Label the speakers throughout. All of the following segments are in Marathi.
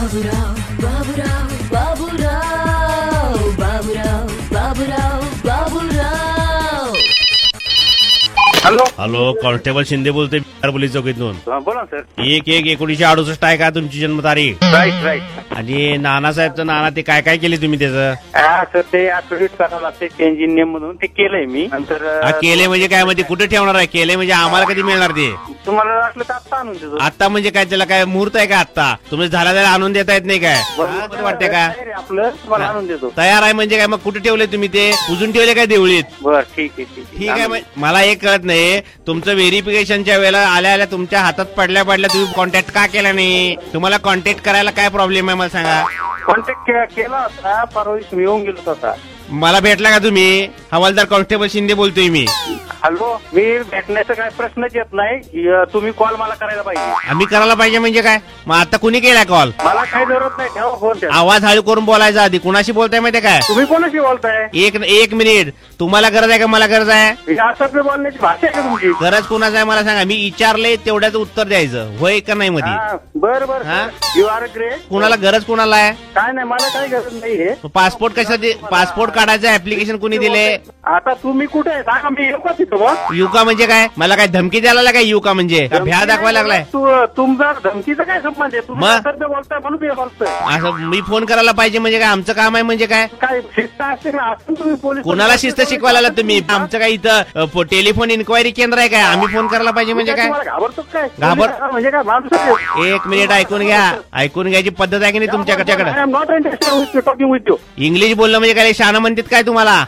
Speaker 1: Baburao Baburao Baburao Baburao Baburao Baburao.
Speaker 2: Hello
Speaker 3: hello, constable Shinde बोलतोय पोलीस चौकीतून.
Speaker 2: बोला सर.
Speaker 3: 1/1/1968 आहे का तुमची जन्मतारीख?
Speaker 2: Right right.
Speaker 3: आणि नानासाहेबचं नाना ते काय काय केले तुम्ही त्याचं?
Speaker 2: हा सर, ते ऍप्टिट्यूड करावं लागते चेंज इन नेम म्हणून ते केलंय मी. नंतर
Speaker 3: केले म्हणजे काय, म्हणजे कुठे ठेवणार आहे? केले म्हणजे आम्हाला कधी मिळणार ते?
Speaker 2: तुम्हाला वाटलं तर आता आणून देतो.
Speaker 3: आता म्हणजे काय, त्याला काय मुहूर्त आहे का? आता तुम्ही झाला त्याला आणून देता येत नाही काय? वाटते का
Speaker 2: तयार आहे आपलं, तुम्हाला आणून देतो.
Speaker 3: तयार आहे म्हणजे काय? मग कुठे ठेवले तुम्ही ते? पुजून ठेवले काय देवळीत?
Speaker 2: बर ठीक आहे ठीक
Speaker 3: ठीक आहे. मला एक कळत नाही, तुमचं व्हेरिफिकेशनच्या वेळेला आल्या आल्या तुमच्या हातात पडल्या तुम्ही कॉन्टॅक्ट का केला नाही? तुम्हाला कॉन्टॅक्ट करायला काय प्रॉब्लेम आहे मला सांगा.
Speaker 2: कॉन्टॅक्ट केला होता, परवा दिवशी मी येऊन गेलो होता.
Speaker 3: मला भेटला का तुम्ही? हवालदार कॉन्स्टेबल शिंदे बोलतोय मी.
Speaker 2: हॅलो, मी भेटण्याचा काय प्रश्नच येत नाही. तुम्ही कॉल मला करायला पाहिजे.
Speaker 3: आम्ही करायला पाहिजे म्हणजे काय? मग आता कुणी केलाय कॉल?
Speaker 2: मला काही जरूरत नाही. ठेवा फोन.
Speaker 3: आवाज हळू करून बोलायचा आधी. कुणाशी बोलताय माहितीये काय?
Speaker 2: तुम्ही कोणाशी बोलताय?
Speaker 3: एक मिनिट. तुम्हाला गरज आहे का मला गरज आहे?
Speaker 2: असं बोलण्याची भाषा आहे का तुमची?
Speaker 3: गरज कुणाचं आहे मला सांगा. मी विचारले तेवढ्याच उत्तर द्यायचं, होय का नाही मध्ये?
Speaker 2: बर बर.
Speaker 3: हा?
Speaker 2: You are great.
Speaker 3: कुणाला गरज कुणाला आहे?
Speaker 2: काय नाही, मला काही गरज नाही हे.
Speaker 3: पासपोर्ट कशासाठी? पासपोर्ट काढायचं ऍप्लिकेशन कुणी दिले?
Speaker 2: आता तुम्ही कुठे आहे सांगा, मी येऊ का तिथं मग?
Speaker 3: युका म्हणजे काय? मला काय धमकी द्यायला लागलाय? युका म्हणजे का भ्या दाखवायला लागलाय?
Speaker 2: तुमचा धमकीचा काय संबंध आहे? तुम्ही
Speaker 3: मग?
Speaker 2: सध्या बोलताय म्हणून मी बोलतोय.
Speaker 3: असं मी फोन करायला पाहिजे म्हणजे काय? आमचं काम आहे म्हणजे काय?
Speaker 2: काय शिस्त असते ना, असं तुम्ही पोलीस
Speaker 3: कुणाला शिस्त शिकवायला लागला तुम्ही? आमचं काय इथं टेलिफोन इन्क्वायरी केंद्र आहे काय? आम्ही फोन करायला पाहिजे म्हणजे काय?
Speaker 2: घाबरतो काय?
Speaker 3: म्हणजे
Speaker 2: काय माणूस?
Speaker 3: एक मिनिट ऐकून घ्या. ऐकून घ्यायची पद्धत आहे की नाही तुमच्याकडे?
Speaker 2: I am not interested talking with you.
Speaker 3: English बोलणं म्हणजे काय शहाणं म्हणतात काय तुम्हाला?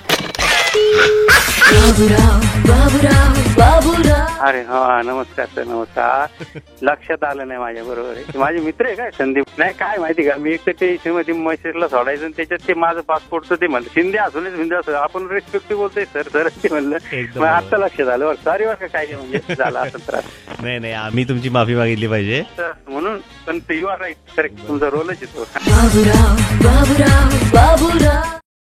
Speaker 1: बाबूराव बाबूराव बाबूराव.
Speaker 2: अरे हा, नमस्कार सर, नमस्कार. लक्षात आलं नाही माझ्या बरोबर आहे. माझे मित्र आहे काय संदीप? नाही काय माहिती का, मी एक तर ते मध्ये मसेजला सोडायचं आणि त्याच्यात ते माझं पासपोर्टचं ते म्हणलं शिंदे असून शिंदे असं आपण रेस्पेक्टिव्ह बोलतोय सर सर ते म्हणलं. आता लक्षात आलं बरं. सॉरी बरं का, काय म्हणजे झालं असं त्रास.
Speaker 3: नाही आम्ही तुमची माफी मागितली पाहिजे
Speaker 2: म्हणून. पण यू आर राईट, करेक्ट. तुमचा रोलच येतो.
Speaker 1: बाबूराव बाबूराव बाबूराव.